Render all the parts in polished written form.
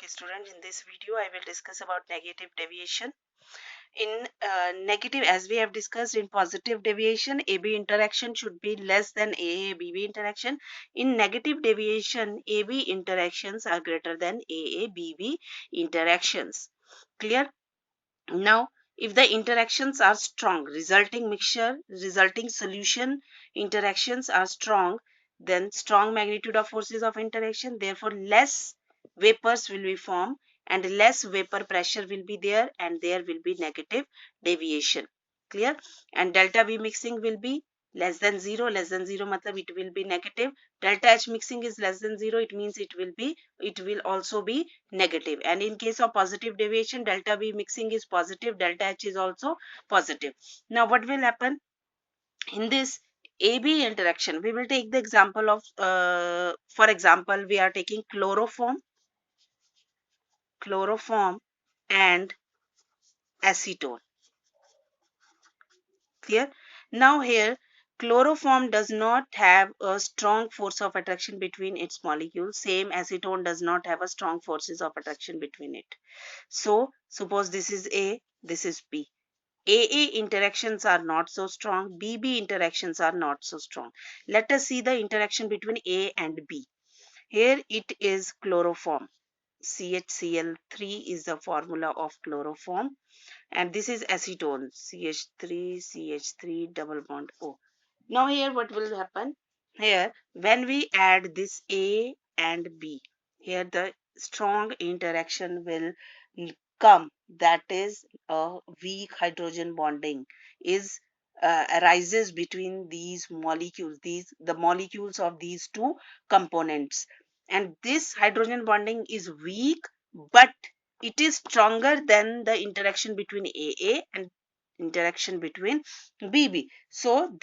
Okay, students, in this video I will discuss about negative deviation. In negative, as we have discussed, in positive deviation, AB interaction should be less than AA-BB interaction. In negative deviation, AB interactions are greater than AA-BB interactions. Clear? Now, if the interactions are strong, resulting mixture, resulting solution interactions are strong, then strong magnitude of forces of interaction, therefore less vapors will be formed and less vapor pressure will be there and there will be negative deviation. Clear? And delta V mixing will be less than 0. Less than 0 matlab it will be negative. Delta H mixing is less than 0. It means it will also be negative. And in case of positive deviation, delta V mixing is positive, delta H is also positive. Now what will happen in this AB interaction? We will take the example of for example, we are taking chloroform and acetone. Clear? Now here chloroform does not have a strong force of attraction between its molecules. Same acetone does not have a strong forces of attraction between it. So suppose this is A, this is B. AA interactions are not so strong, BB interactions are not so strong. Let us see the interaction between A and B. Here it is chloroform. CHCl3 is the formula of chloroform, and this is acetone, CH3 double bond O. Now here what will happen? Here when we add this A and B, here the strong interaction will come, that is a weak hydrogen bonding is arises between these molecules, the molecules of these two components, and this hydrogen bonding is weak, but it is stronger than the interaction between AA and interaction between BB. So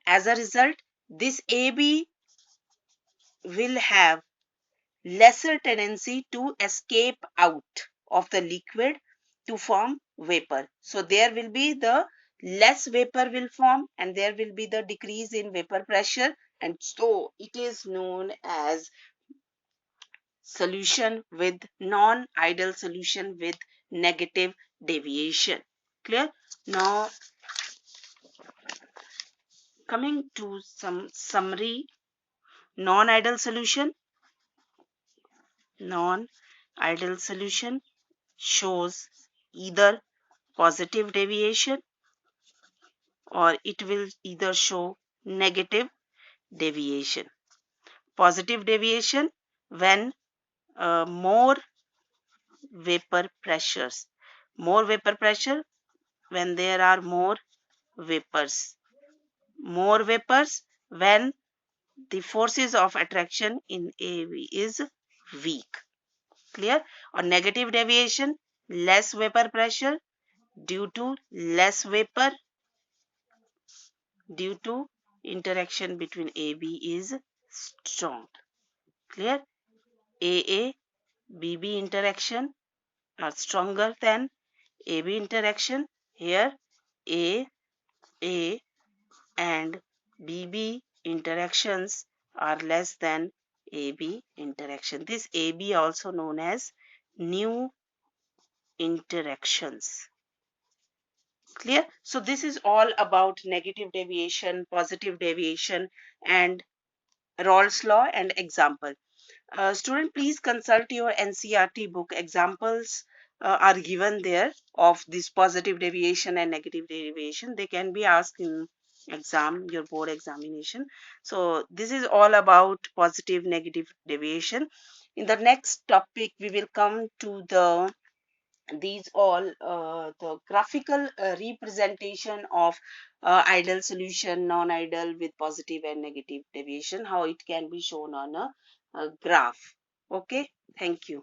as a result, this AB will have lesser tendency to escape out of the liquid to form vapor. So there will be the less vapor will form and there will be the decrease in vapor pressure, and so it is known as solution with non-ideal solution with negative deviation. Clear? Now coming to some summary, non-ideal solution. Non-ideal solution shows either positive deviation or it will either show negative deviation. Positive deviation when more vapor pressures. More vapor pressure when there are more vapors. More vapors when the forces of attraction in AB is weak. Clear? Or negative deviation, less vapor pressure due to less vapor due to interaction between AB is strong. Clear? AA BB interaction are stronger than AB interaction. Here A and BB interactions are less than AB interaction. This AB also known as new interactions. Clear? So this is all about negative deviation, positive deviation, and Rawls law and example. Student, please consult your NCERT book. Examples are given there of this positive deviation and negative deviation. They can be asked in exam, your board examination. So this is all about positive, negative deviation. In the next topic, we will come to these all the graphical representation of ideal solution, non-ideal with positive and negative deviation, how it can be shown on a graph. Okay, thank you.